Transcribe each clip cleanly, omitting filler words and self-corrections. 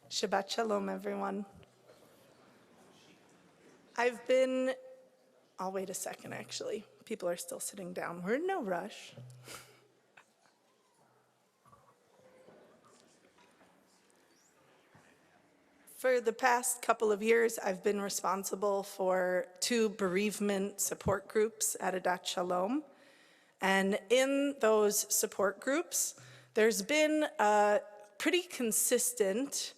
Shabbat Shalom, everyone. I'll wait a second, actually. People are still sitting down. We're in no rush. For the past couple of years, I've been responsible for 2 bereavement support groups at Adat Shalom. And in those support groups, there's been a pretty consistent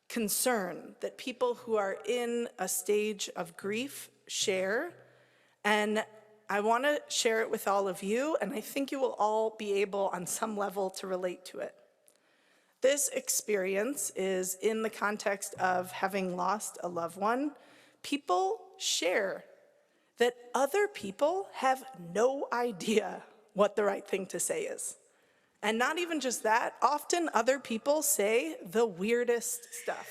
concern that people who are in a stage of grief share. And I want to share it with all of you, and I think you will all be able on some level to relate to it. This experience is in the context of having lost a loved one. People share that other people have no idea what the right thing to say is. And not even just that, often other people say the weirdest stuff.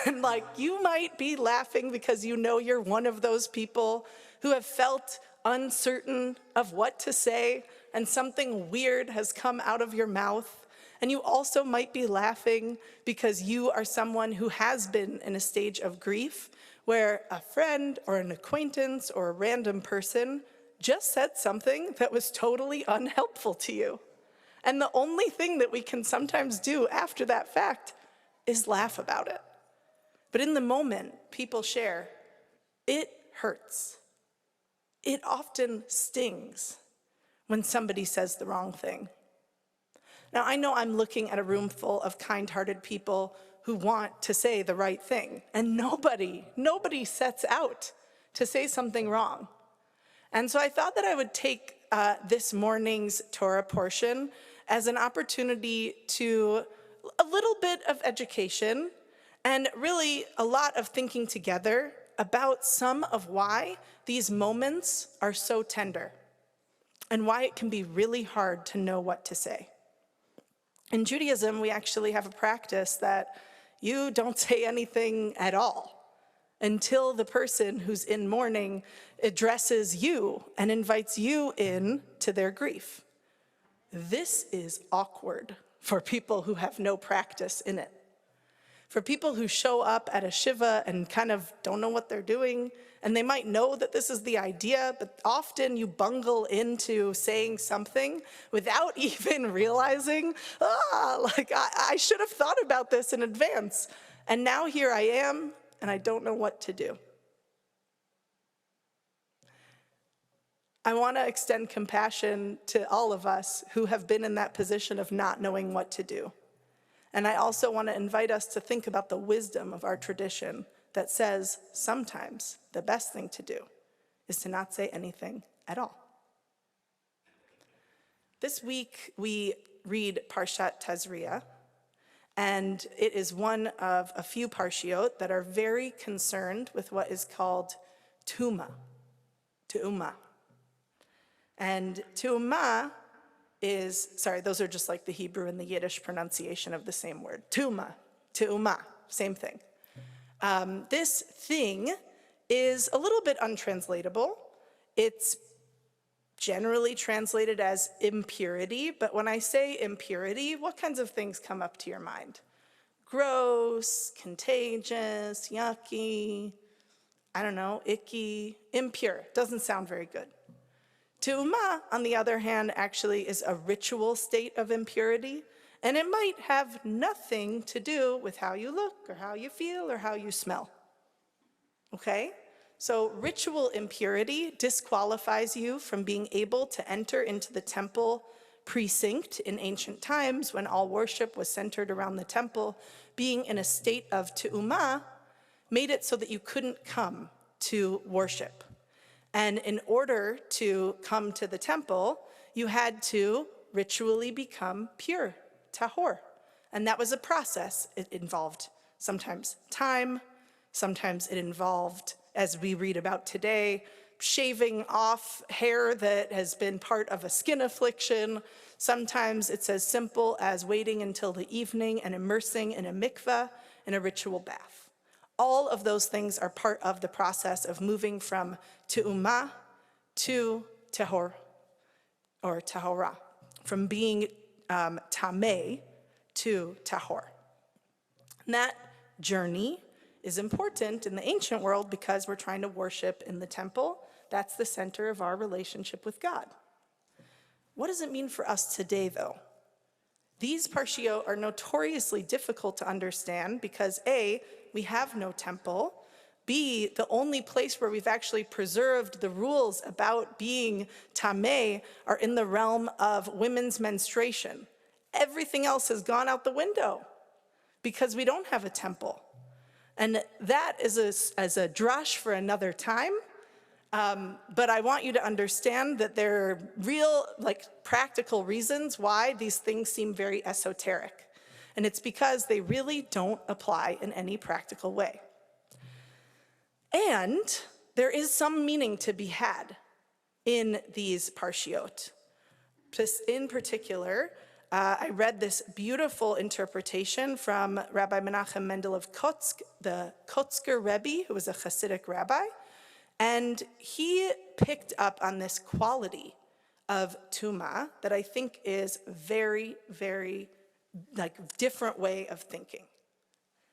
And you might be laughing because you know you're one of those people who have felt uncertain of what to say and something weird has come out of your mouth. And you also might be laughing because you are someone who has been in a stage of grief where a friend or an acquaintance or a random person just said something that was totally unhelpful to you. And the only thing that we can sometimes do after that fact is laugh about it. But in the moment, people share, it hurts. It often stings when somebody says the wrong thing. Now, I know I'm looking at a room full of kind-hearted people who want to say the right thing, and nobody sets out to say something wrong. And so I thought that I would take this morning's Torah portion as an opportunity to a little bit of education and really a lot of thinking together about some of why these moments are so tender and why it can be really hard to know what to say. In Judaism, we actually have a practice that you don't say anything at all until the person who's in mourning addresses you and invites you in to their grief. This is awkward for people who have no practice in it. For people who show up at a shiva and kind of don't know what they're doing, and they might know that this is the idea, but often you bungle into saying something without even realizing, I should have thought about this in advance. And now here I am, and I don't know what to do. I want to extend compassion to all of us who have been in that position of not knowing what to do. And I also want to invite us to think about the wisdom of our tradition that says sometimes the best thing to do is to not say anything at all. This week we read Parshat Tazria, and it is one of a few parshiot that are very concerned with what is called Te'umah. And Te'umah those are just like the Hebrew and the Yiddish pronunciation of the same word. Te'umah, same thing. This thing is a little bit untranslatable. It's generally translated as impurity, but when I say impurity, what kinds of things come up to your mind? Gross, contagious, yucky, icky, impure. Doesn't sound very good. Te'umah, on the other hand, actually is a ritual state of impurity, and it might have nothing to do with how you look or how you feel or how you smell. Okay? So ritual impurity disqualifies you from being able to enter into the temple precinct in ancient times when all worship was centered around the temple. Being in a state of te'umah made it so that you couldn't come to worship. And in order to come to the temple, you had to ritually become pure, tahor. And that was a process. It involved sometimes time, sometimes it involved, as we read about today, shaving off hair that has been part of a skin affliction. Sometimes it's as simple as waiting until the evening and immersing in a mikveh, in a ritual bath. All of those things are part of the process of moving from te'umah to tahor, or tahorah, from being tameh to tahor. And that journey is important in the ancient world because we're trying to worship in the temple. That's the center of our relationship with God. What does it mean for us today, though? These parshiot are notoriously difficult to understand because A, we have no temple. B, the only place where we've actually preserved the rules about being tameh are in the realm of women's menstruation. Everything else has gone out the window because we don't have a temple. And that is as a drush for another time. But I want you to understand that there are real, practical reasons why these things seem very esoteric. And it's because they really don't apply in any practical way. And there is some meaning to be had in these parshiot. In particular, I read this beautiful interpretation from Rabbi Menachem Mendel of Kotsk, the Kotzker Rebbe, who was a Hasidic rabbi. And he picked up on this quality of tuma that I think is very, very different way of thinking.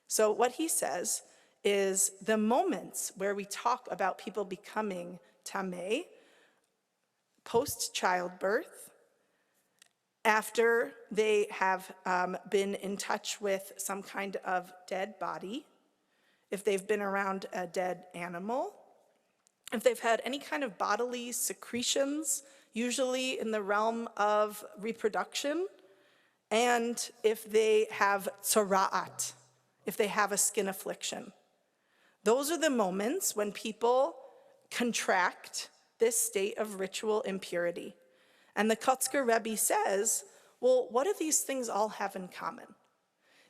So what he says is the moments where we talk about people becoming tameh, post-childbirth, after they have been in touch with some kind of dead body, if they've been around a dead animal, if they've had any kind of bodily secretions, usually in the realm of reproduction, and if they have tzara'at, if they have a skin affliction. Those are the moments when people contract this state of ritual impurity. And the Kotzker Rebbe says, well, what do these things all have in common?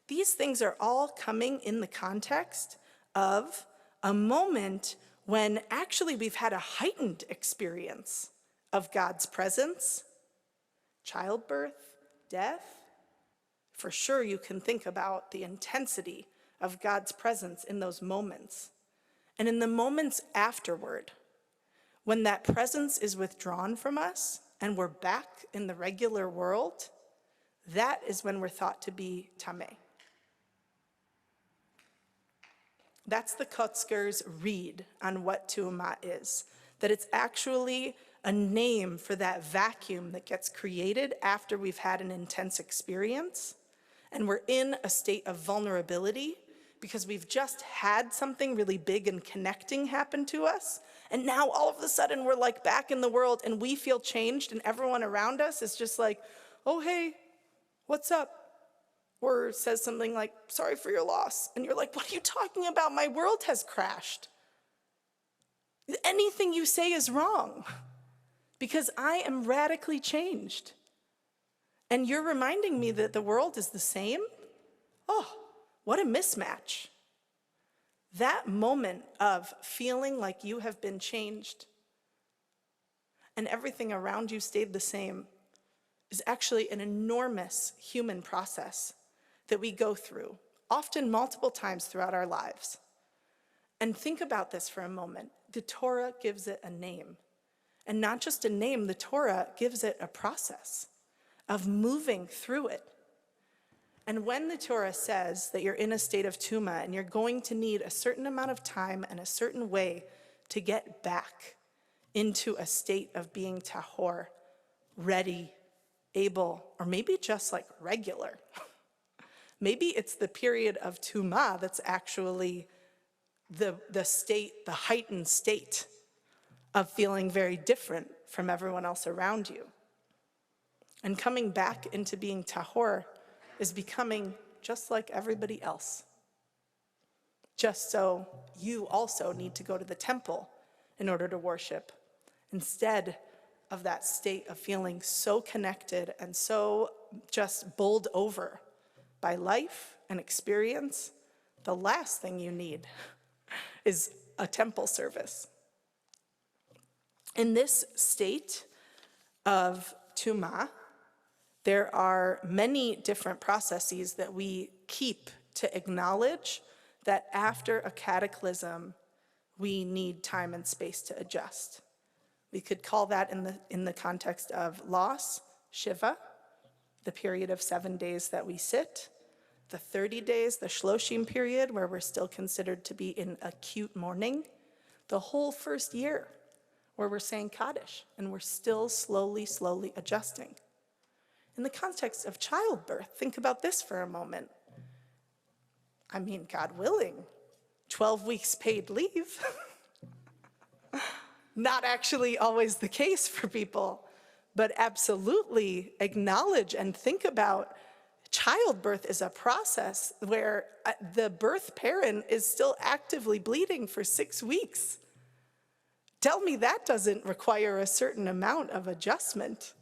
These things are all coming in the context of a moment when actually we've had a heightened experience of God's presence, childbirth, death. For sure, you can think about the intensity of God's presence in those moments. And in the moments afterward, when that presence is withdrawn from us and we're back in the regular world, that is when we're thought to be tameh. That's the Kotzker's read on what tu'umah is, that it's actually a name for that vacuum that gets created after we've had an intense experience, and we're in a state of vulnerability because we've just had something really big and connecting happen to us, and now all of a sudden we're back in the world and we feel changed and everyone around us is just oh, hey, what's up? Or says something like, sorry for your loss. And you're like, what are you talking about? My world has crashed. Anything you say is wrong because I am radically changed. And you're reminding me that the world is the same? Oh, what a mismatch. That moment of feeling like you have been changed and everything around you stayed the same is actually an enormous human process that we go through, often multiple times throughout our lives. And think about this for a moment. The Torah gives it a name. And not just a name, the Torah gives it a process of moving through it. And when the Torah says that you're in a state of tuma and you're going to need a certain amount of time and a certain way to get back into a state of being tahor, ready, able, or maybe just regular. Maybe it's the period of tuma that's actually the state, the heightened state of feeling very different from everyone else around you. And coming back into being tahor is becoming just like everybody else. Just so you also need to go to the temple in order to worship, instead of that state of feeling so connected and so just bowled over by life and experience. The last thing you need is a temple service. In this state of tuma, there are many different processes that we keep to acknowledge that after a cataclysm, we need time and space to adjust. We could call that in the context of loss, shiva, the period of 7 days that we sit, the 30 days, the Shloshim period, where we're still considered to be in acute mourning, the whole first year, where we're saying Kaddish, and we're still slowly adjusting. In the context of childbirth, think about this for a moment. I mean, God willing, 12 weeks paid leave. Not actually always the case for people, but absolutely acknowledge and think about childbirth is a process where the birth parent is still actively bleeding for 6 weeks. Tell me that doesn't require a certain amount of adjustment,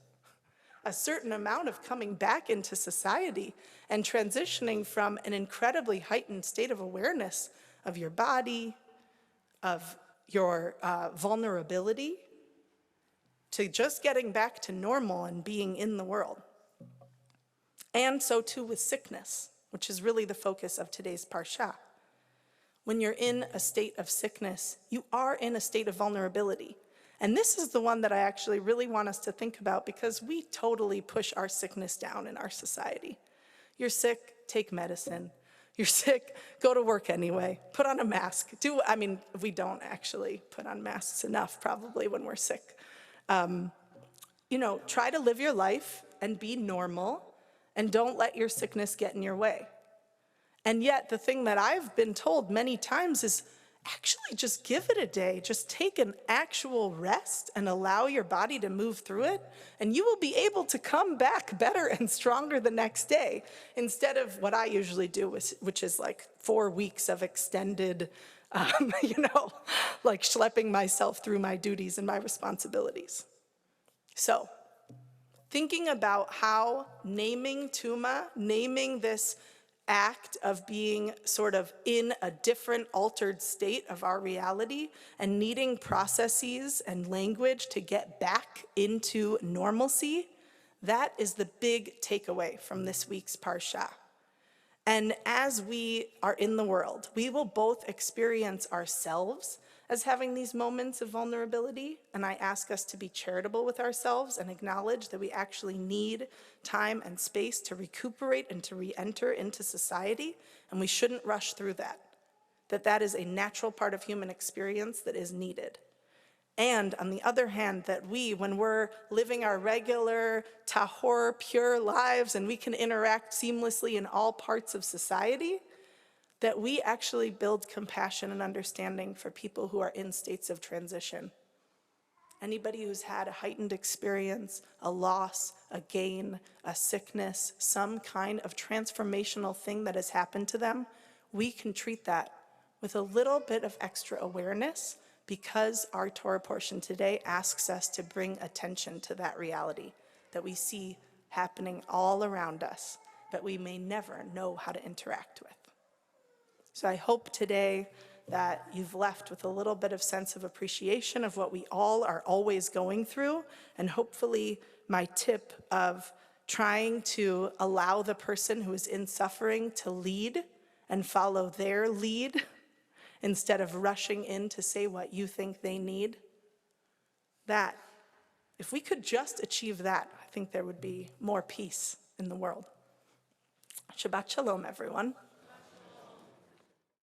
a certain amount of coming back into society and transitioning from an incredibly heightened state of awareness of your body, of your vulnerability, to just getting back to normal and being in the world. And so too with sickness, which is really the focus of today's parsha. When you're in a state of sickness, you are in a state of vulnerability. And this is the one that I actually really want us to think about, because we totally push our sickness down in our society. You're sick, take medicine. You're sick, go to work anyway. Put on a mask. We don't actually put on masks enough probably when we're sick. Try to live your life and be normal, and don't let your sickness get in your way. And yet, the thing that I've been told many times is actually just give it a day. Just take an actual rest and allow your body to move through it, and you will be able to come back better and stronger the next day, instead of what I usually do, which is like 4 weeks of extended, like schlepping myself through my duties and my responsibilities. So, thinking about how naming Tuma, naming this act of being sort of in a different altered state of our reality and needing processes and language to get back into normalcy, that is the big takeaway from this week's parsha. And as we are in the world, we will both experience ourselves as having these moments of vulnerability, and I ask us to be charitable with ourselves and acknowledge that we actually need time and space to recuperate and to re-enter into society, and we shouldn't rush through that. That is a natural part of human experience that is needed. And on the other hand, that we, when we're living our regular, tahor, pure lives, and we can interact seamlessly in all parts of society, that we actually build compassion and understanding for people who are in states of transition. Anybody who's had a heightened experience, a loss, a gain, a sickness, some kind of transformational thing that has happened to them, we can treat that with a little bit of extra awareness, because our Torah portion today asks us to bring attention to that reality that we see happening all around us, but we may never know how to interact with. So I hope today that you've left with a little bit of sense of appreciation of what we all are always going through, and hopefully my tip of trying to allow the person who is in suffering to lead and follow their lead instead of rushing in to say what you think they need. That, if we could just achieve that, I think there would be more peace in the world. Shabbat Shalom, everyone.